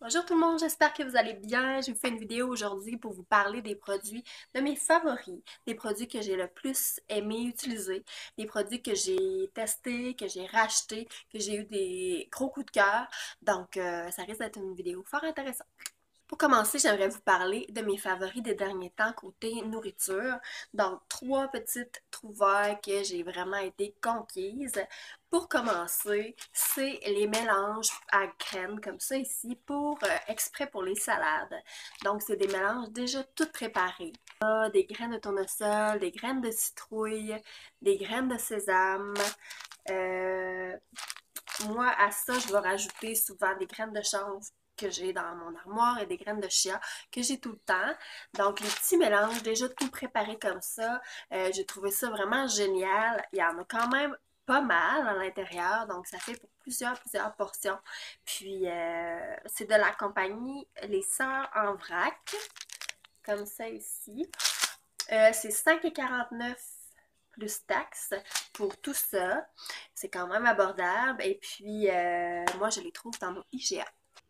Bonjour tout le monde, j'espère que vous allez bien. Je vous fais une vidéo aujourd'hui pour vous parler des produits de mes favoris, des produits que j'ai le plus aimé utiliser, des produits que j'ai testés, que j'ai rachetés, que j'ai eu des gros coups de cœur. Donc, ça risque d'être une vidéo fort intéressante. Pour commencer, j'aimerais vous parler de mes favoris des derniers temps côté nourriture. Donc, trois petites trouvailles que j'ai vraiment été conquise. Pour commencer, c'est les mélanges à graines comme ça ici, exprès pour les salades. Donc, c'est des mélanges déjà tout préparés. Des graines de tournesol, des graines de citrouille, des graines de sésame. Euh, Moi, à ça, je vais rajouter souvent des graines de chanvre que j'ai dans mon armoire et des graines de chia que j'ai tout le temps. Donc, les petits mélanges déjà tout préparés comme ça, j'ai trouvé ça vraiment génial. Il y en a quand même pas mal à l'intérieur, donc ça fait pour plusieurs portions. Puis, c'est de la compagnie Les Sœurs en vrac, comme ça ici. C'est 5,49 plus taxes pour tout ça. C'est quand même abordable. Et puis, moi, je les trouve dans mon IGA.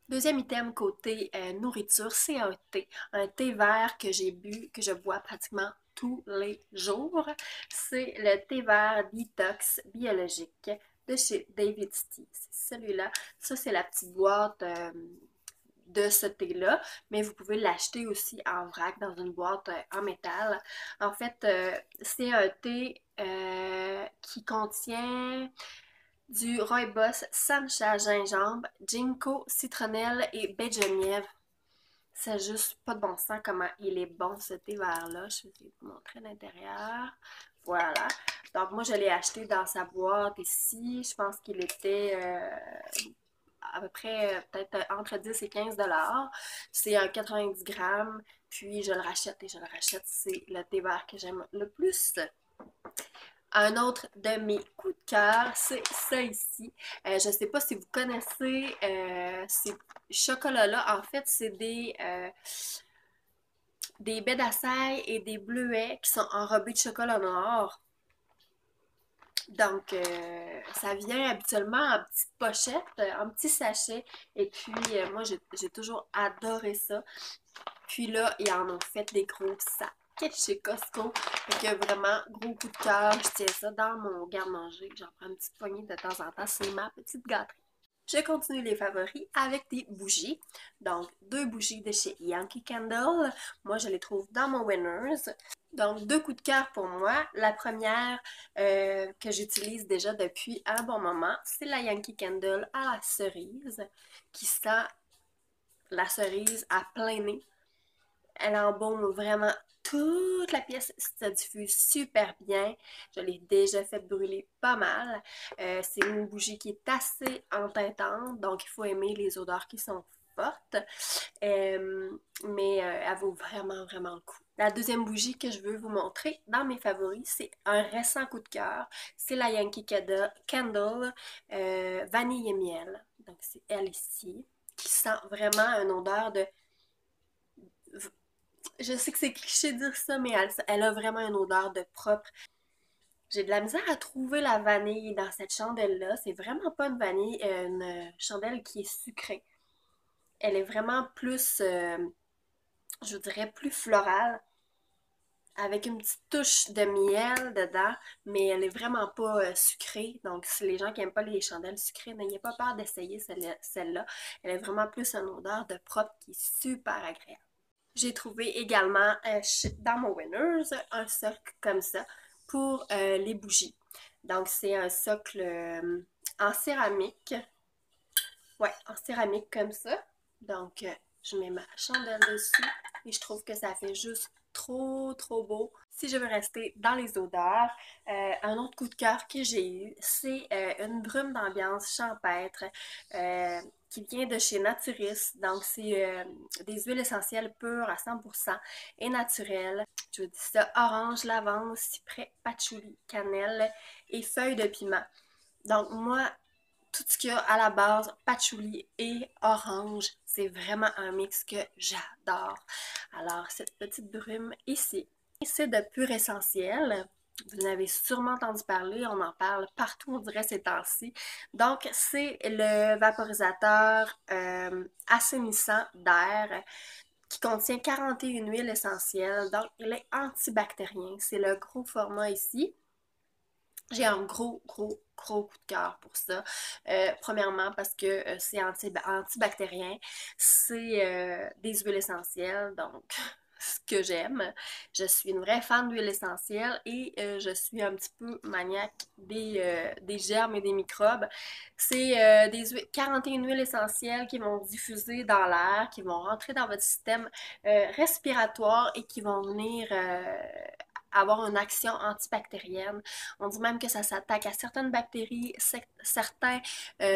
Deuxième item côté nourriture, c'est un thé. Un thé vert que j'ai bu, que je bois pratiquement tous les jours. C'est le thé vert Detox biologique de chez David's Tea. C'est celui-là. Ça, c'est la petite boîte de ce thé-là, mais vous pouvez l'acheter aussi en vrac dans une boîte en métal. En fait, c'est un thé qui contient du rooibos, sancha, gingembre, ginkgo, citronnelle et baie de genièvre. C'est juste pas de bon sens comment il est bon ce thé vert-là. Je vais vous montrer l'intérieur. Voilà. Donc moi je l'ai acheté dans sa boîte ici. Je pense qu'il était à peu près peut-être entre 10 et 15 dollars. C'est un 90 grammes. Puis je le rachète et je le rachète. C'est le thé vert que j'aime le plus. Un autre de mes coups de cœur, c'est ça ici. Je ne sais pas si vous connaissez ces chocolats-là. En fait, c'est des baies d'açaï et des bleuets qui sont enrobés de chocolat noir. Donc, ça vient habituellement en petite pochette, en petit sachet. Et puis, moi, j'ai toujours adoré ça. Puis là, ils en ont fait des gros sacs chez Costco. Fait que vraiment, gros coup de cœur. Je tiens ça dans mon garde-manger. J'en prends une petite poignée de temps en temps. C'est ma petite gâterie. Je continue les favoris avec des bougies. Donc, deux bougies de chez Yankee Candle. Moi, je les trouve dans mon Winners. Donc, deux coups de cœur pour moi. La première que j'utilise déjà depuis un bon moment, c'est la Yankee Candle à la cerise qui sent la cerise à plein nez. Elle embaume vraiment toute la pièce, ça diffuse super bien. Je l'ai déjà fait brûler pas mal. C'est une bougie qui est assez entêtante, donc il faut aimer les odeurs qui sont fortes. Mais elle vaut vraiment le coup. La deuxième bougie que je veux vous montrer dans mes favoris, c'est un récent coup de cœur. C'est la Yankee Candle vanille et miel. Donc c'est elle ici, qui sent vraiment une odeur de... Je sais que c'est cliché de dire ça, mais elle a vraiment une odeur de propre. J'ai de la misère à trouver la vanille dans cette chandelle-là. C'est vraiment pas une vanille, une chandelle qui est sucrée. Elle est vraiment plus, je dirais, plus florale, avec une petite touche de miel dedans, mais elle est vraiment pas sucrée. Donc, si les gens qui aiment pas les chandelles sucrées, n'ayez pas peur d'essayer celle-là. Elle est vraiment plus une odeur de propre qui est super agréable. J'ai trouvé également dans mon Winners un socle comme ça pour les bougies. Donc, c'est un socle en céramique. Ouais, en céramique comme ça. Donc, je mets ma chandelle dessus et je trouve que ça fait juste trop beau. Si je veux rester dans les odeurs, un autre coup de cœur que j'ai eu, c'est une brume d'ambiance champêtre qui vient de chez Naturis. Donc, c'est des huiles essentielles pures à 100% et naturelles. Je vous dis ça, orange, lavande, cyprès, patchouli, cannelle et feuilles de piment. Donc, moi, tout ce qu'il y a à la base, patchouli et orange, c'est vraiment un mix que j'adore. Alors, cette petite brume ici, c'est de pur essentiel. Vous en avez sûrement entendu parler, on en parle partout, on dirait ces temps-ci. Donc, c'est le vaporisateur assainissant d'air qui contient 41 huiles essentielles. Donc, il est antibactérien. C'est le gros format ici. J'ai un gros coup de cœur pour ça. Premièrement, parce que c'est antibactérien. C'est des huiles essentielles, donc ce que j'aime. Je suis une vraie fan d'huiles essentielles et je suis un petit peu maniaque des germes et des microbes. C'est 41 huiles essentielles qui vont diffuser dans l'air, qui vont rentrer dans votre système respiratoire et qui vont venir avoir une action antibactérienne. On dit même que ça s'attaque à certaines bactéries, certains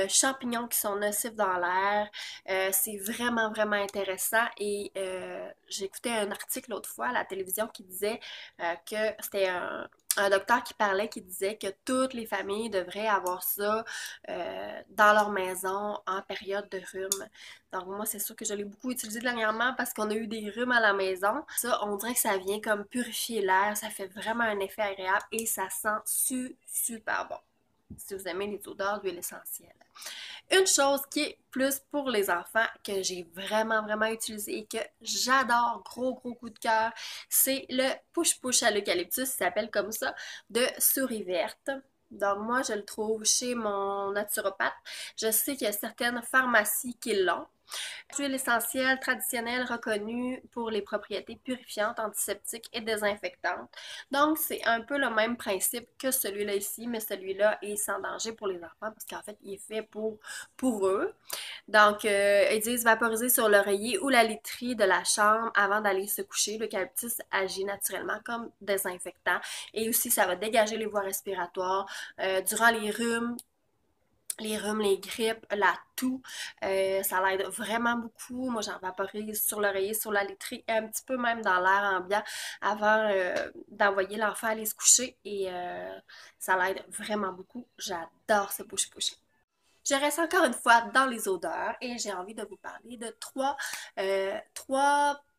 champignons qui sont nocifs dans l'air. C'est vraiment intéressant et j'écoutais un article l'autre fois à la télévision qui disait que c'était un docteur qui parlait, qui disait que toutes les familles devraient avoir ça dans leur maison en période de rhume. Donc moi, c'est sûr que je l'ai beaucoup utilisé dernièrement parce qu'on a eu des rhumes à la maison. Ça, on dirait que ça vient comme purifier l'air, ça fait vraiment un effet agréable et ça sent super bon. Si vous aimez les odeurs d'huile essentielle. Une chose qui est plus pour les enfants que j'ai vraiment utilisé et que j'adore, gros coup de cœur, c'est le push-push à l'eucalyptus, il s'appelle comme ça, de Souris Verte. Donc moi, je le trouve chez mon naturopathe. Je sais qu'il y a certaines pharmacies qui l'ont. Huile essentielle traditionnelle reconnue pour les propriétés purifiantes, antiseptiques et désinfectantes. Donc, c'est un peu le même principe que celui-là ici, mais celui-là est sans danger pour les enfants parce qu'en fait, il est fait pour eux. Donc, ils disent vaporiser sur l'oreiller ou la literie de la chambre avant d'aller se coucher. L'eucalyptus agit naturellement comme désinfectant et aussi ça va dégager les voies respiratoires durant les grippes, la toux, ça l'aide vraiment beaucoup. Moi, j'en vaporise sur l'oreiller, sur la literie, un petit peu même dans l'air ambiant avant d'envoyer l'enfant aller se coucher et ça l'aide vraiment beaucoup. J'adore ce push-push. Je reste encore une fois dans les odeurs et j'ai envie de vous parler de trois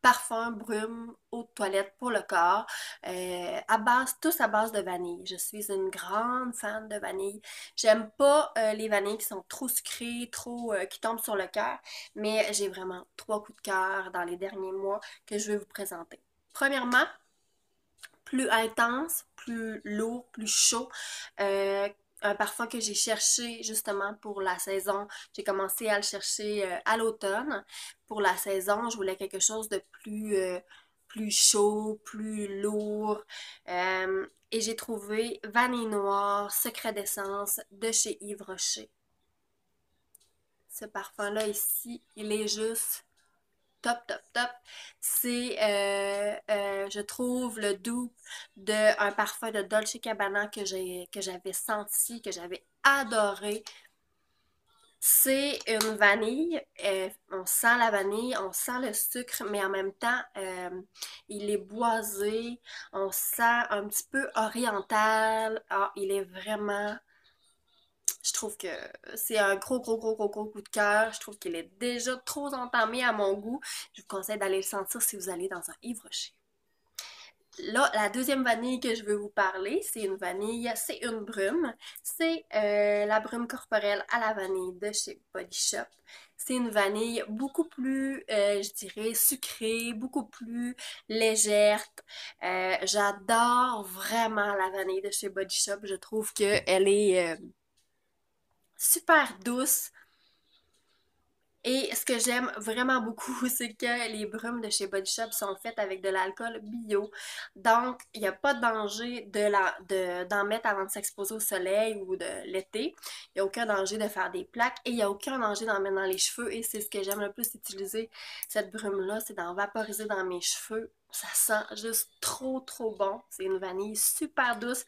parfums brumes eau de toilette pour le corps, tous à base de vanille. Je suis une grande fan de vanille. J'aime pas les vanilles qui sont trop sucrées, qui tombent sur le cœur, mais j'ai vraiment trois coups de cœur dans les derniers mois que je vais vous présenter. Premièrement, plus intense, plus lourd, plus chaud. Un parfum que j'ai cherché justement pour la saison. J'ai commencé à le chercher à l'automne. Pour la saison, je voulais quelque chose de plus chaud, plus lourd. Et j'ai trouvé Vanille Noire, Secret d'essence de chez Yves Rocher. Ce parfum-là ici, il est juste top. C'est, je trouve, le dupe d'un parfum de Dolce Gabbana que j'avais senti, que j'avais adoré. C'est une vanille, on sent la vanille, on sent le sucre, mais en même temps, il est boisé, on sent un petit peu oriental. Ah, il est vraiment je trouve que c'est un gros coup de cœur. Je trouve qu'il est déjà trop entamé à mon goût. Je vous conseille d'aller le sentir si vous allez dans un Yves Rocher. Là, la deuxième vanille que je veux vous parler, c'est une vanille, c'est une brume. C'est la brume corporelle à la vanille de chez Body Shop. C'est une vanille beaucoup plus, je dirais, sucrée, beaucoup plus légère. J'adore vraiment la vanille de chez Body Shop. Je trouve qu'elle est super douce. Et ce que j'aime vraiment beaucoup, c'est que les brumes de chez Body Shop sont faites avec de l'alcool bio. Donc, il n'y a pas de danger d'en mettre avant de s'exposer au soleil ou de l'été. Il n'y a aucun danger de faire des plaques et il n'y a aucun danger d'en mettre dans les cheveux. Et c'est ce que j'aime le plus utiliser, cette brume-là, c'est d'en vaporiser dans mes cheveux. Ça sent juste trop bon. C'est une vanille super douce,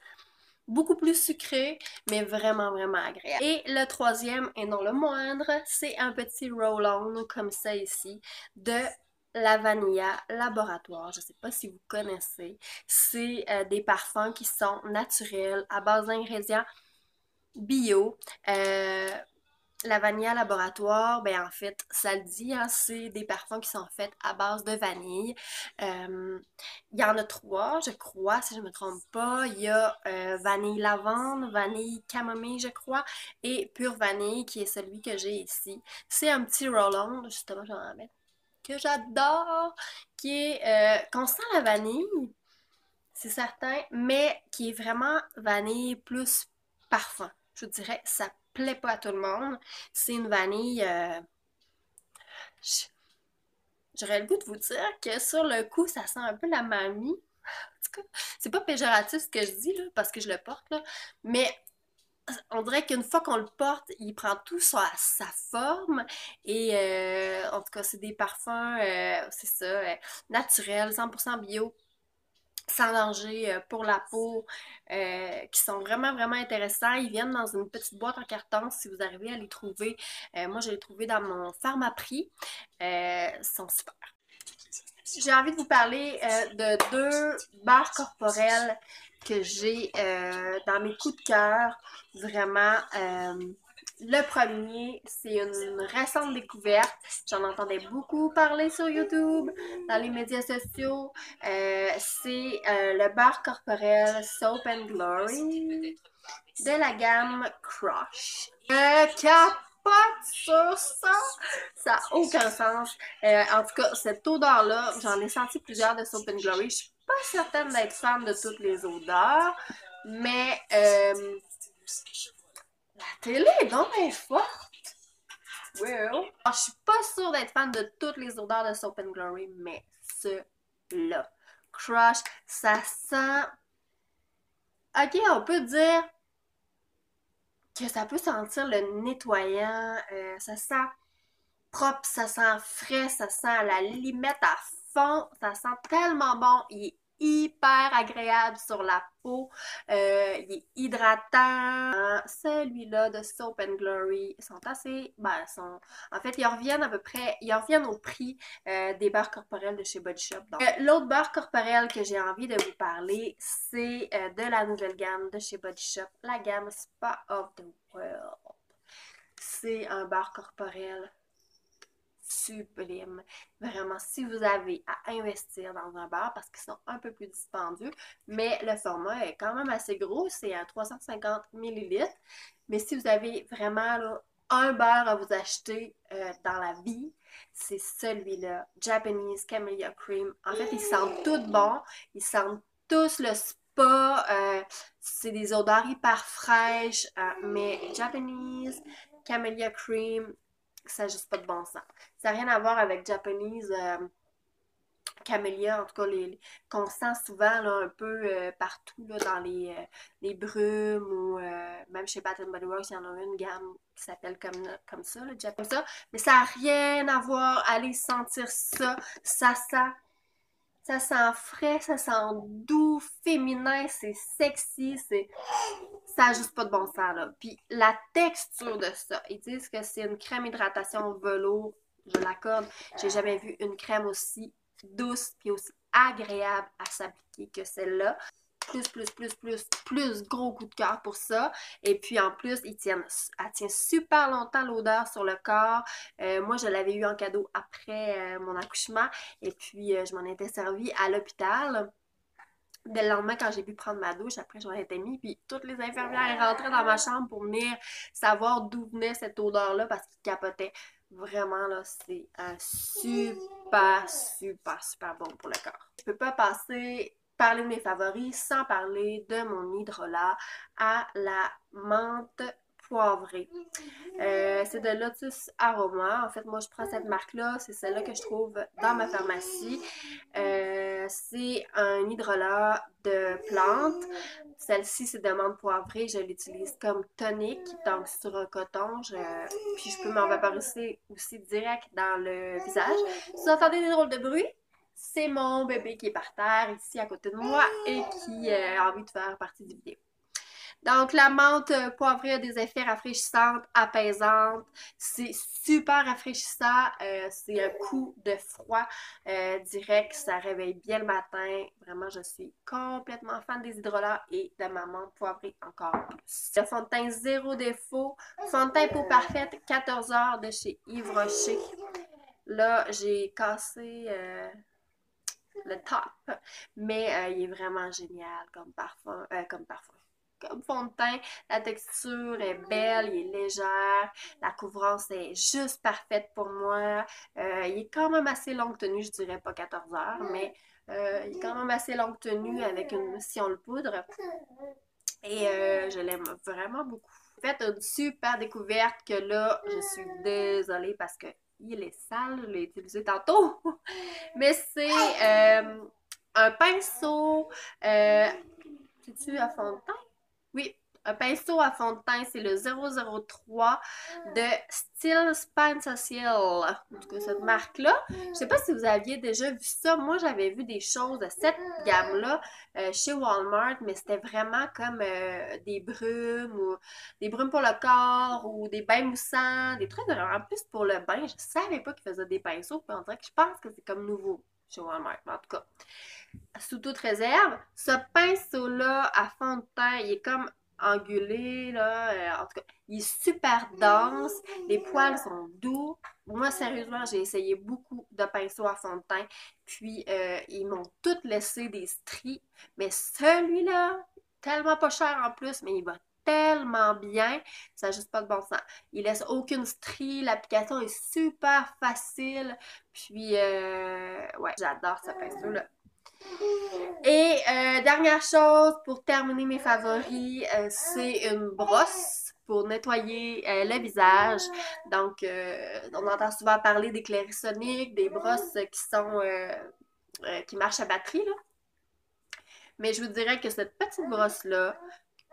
beaucoup plus sucré, mais vraiment agréable. Et le troisième, et non le moindre, c'est un petit roll-on comme ça ici, de la Vanilla Laboratoire. Je ne sais pas si vous connaissez. C'est des parfums qui sont naturels, à base d'ingrédients bio. La vanilla laboratoire, ben en fait, ça le dit, hein, c'est des parfums qui sont faits à base de vanille. Euh, il y en a trois, je crois, si je me trompe pas. Il y a vanille lavande, vanille camomille, je crois, et pure vanille, qui est celui que j'ai ici. C'est un petit roll-on, justement, je vais en mettre, que j'adore, qui est, qu'on sent la vanille, c'est certain, mais qui est vraiment vanille plus parfum. Je vous dirais, ça plaît pas à tout le monde. C'est une vanille. J- J'aurais le goût de vous dire que sur le coup, ça sent un peu la mamie. En tout cas, c'est pas péjoratif ce que je dis, là, parce que je le porte, là. Mais on dirait qu'une fois qu'on le porte, il prend tout sa forme. Et en tout cas, c'est des parfums, c'est ça, naturels, 100% bio, sans danger pour la peau, qui sont vraiment, vraiment intéressants. Ils viennent dans une petite boîte en carton si vous arrivez à les trouver. Moi, je les ai trouvés dans mon Pharmaprix. Ils sont super. J'ai envie de vous parler de deux barres corporelles que j'ai dans mes coups de cœur. Vraiment, le premier, c'est une récente découverte. J'en entendais beaucoup parler sur YouTube, dans les médias sociaux. C'est le bar corporel Soap and Glory de la gamme Crush. Capote sur ça! Ça n'a aucun sens. En tout cas, cette odeur-là, j'en ai senti plusieurs de Soap and Glory. Je suis pas certaine d'être fan de toutes les odeurs, mais la télé est donc bien forte. Well. Je suis pas sûre d'être fan de toutes les odeurs de Soap and Glory, mais ce-là. Crush, ça sent... Ok, on peut dire que ça peut sentir le nettoyant, ça sent propre, ça sent frais, ça sent à la limette à fond, ça sent tellement bon, il est hyper agréable sur la peau, il est hydratant. Celui-là de Soap and Glory sont assez, en fait, ils reviennent à peu près, ils reviennent au prix des beurres corporels de chez Body Shop. L'autre beurre corporel que j'ai envie de vous parler, c'est de la nouvelle gamme de chez Body Shop, la gamme Spa of the World. C'est un beurre corporel sublime. Vraiment, si vous avez à investir dans un bar, parce qu'ils sont un peu plus dispendieux, mais le format est quand même assez gros, c'est à 350 millilitres. Mais si vous avez vraiment là, un beurre à vous acheter dans la vie, c'est celui-là, Japanese Camellia Cream. En fait, ils sentent tous bons, ils sentent tous le spa, c'est des odeurs hyper fraîches, mais Japanese Camellia Cream, ça n'a juste pas de bon sens. Ça n'a rien à voir avec Japanese Camellia, en tout cas, qu'on sent souvent là, un peu partout là, dans les brumes ou même chez Bath Body Works, il y en a une gamme qui s'appelle comme ça, le Japanese, ça. Mais ça n'a rien à voir. Allez sentir ça. Ça sent frais, ça sent doux, féminin, c'est sexy, ça n'a juste pas de bon sens, là. Puis la texture de ça, ils disent que c'est une crème hydratation velours, je l'accorde. J'ai jamais vu une crème aussi douce puis aussi agréable à s'appliquer que celle-là. Plus gros coup de cœur pour ça. Et puis en plus, elle tient super longtemps l'odeur sur le corps. Moi, je l'avais eu en cadeau après mon accouchement. Et puis, je m'en étais servie à l'hôpital. Dès le lendemain, quand j'ai pu prendre ma douche, après, j'en étais mis. Puis, toutes les infirmières rentraient dans ma chambre pour venir savoir d'où venait cette odeur-là parce qu'ils capotaient. Vraiment, là, c'est un super bon pour le corps. Je peux pas parler de mes favoris sans parler de mon hydrolat à la menthe poivrée. C'est de Lotus Aroma. En fait, moi, je prends cette marque-là. C'est celle-là que je trouve dans ma pharmacie. C'est un hydrolat de plantes. Celle-ci, c'est de menthe poivrée. Je l'utilise comme tonique, donc sur un coton. Puis je peux m'en vaporiser aussi direct dans le visage. Si vous entendez des drôles de bruit, c'est mon bébé qui est par terre ici à côté de moi et qui a envie de faire partie du vidéo. Donc, la menthe poivrée a des effets rafraîchissants, apaisants. C'est super rafraîchissant. C'est un coup de froid direct. Ça réveille bien le matin. Vraiment, je suis complètement fan des hydrolats et de ma menthe poivrée encore plus. Le fond de teint zéro défaut. Fond de teint peau parfaite, 14 heures de chez Yves Rocher. Là, j'ai cassé le top, mais il est vraiment génial comme parfum, comme fond de teint. La texture est belle, il est légère, la couvrance est juste parfaite pour moi. Il est quand même assez longue tenue, je dirais pas 14 heures, mais il est quand même assez longue tenue avec si on le poudre. Et je l'aime vraiment beaucoup. J'ai fait une super découverte que là, je suis désolée parce que il est sale, je l'ai utilisé tantôt. Mais c'est un pinceau. C'est-tu à fond de teint? Oui, un pinceau à fond de teint, c'est le 003 de Style Spansaciel. En tout cas, cette marque-là. Je sais pas si vous aviez déjà vu ça. Moi, j'avais vu des choses de cette gamme-là chez Walmart, mais c'était vraiment comme des brumes ou des brumes pour le corps ou des bains moussants, des trucs vraiment plus pour le bain. Je savais pas qu'ils faisaient des pinceaux, puis on dirait que je pense que c'est comme nouveau chez Walmart. Mais en tout cas, sous toute réserve, ce pinceau-là à fond de teint, il est comme angulé, là. En tout cas, il est super dense. Les poils sont doux. Moi, sérieusement, j'ai essayé beaucoup de pinceaux à fond de teint. Puis, ils m'ont tous laissé des stries. Mais celui-là, tellement pas cher en plus, mais il va tellement bien. Ça n'a juste pas de bon sens. Il laisse aucune strie. L'application est super facile. Puis, ouais, j'adore ce pinceau-là. Et dernière chose, pour terminer mes favoris, c'est une brosse pour nettoyer le visage. Donc, on entend souvent parler des clarisoniques, des brosses qui sont qui marchent à batterie, là. Mais je vous dirais que cette petite brosse-là,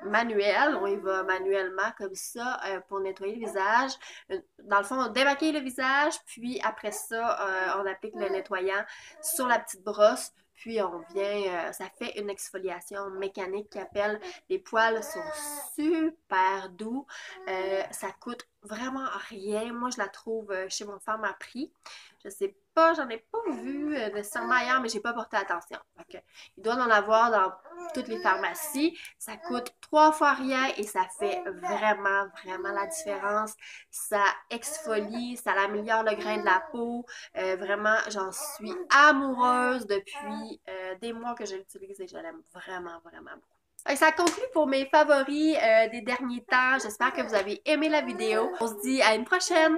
manuelle, on y va manuellement comme ça pour nettoyer le visage. Dans le fond, on démaquille le visage, puis après ça, on applique le nettoyant sur la petite brosse. Puis on vient, ça fait une exfoliation mécanique qui appelle. Les poils sont super doux. Ça coûte vraiment rien. Moi, je la trouve chez mon femme à prix. Je sais pas, j'en ai pas vu nécessairement ailleurs, mais j'ai pas porté attention. Donc, il doit en avoir dans toutes les pharmacies. Ça coûte 3 fois rien et ça fait vraiment, vraiment la différence. Ça exfolie, ça améliore le grain de la peau. Vraiment, j'en suis amoureuse depuis des mois que je l'utilise et je l'aime vraiment, vraiment beaucoup. Et ça conclut pour mes favoris des derniers temps. J'espère que vous avez aimé la vidéo. On se dit à une prochaine!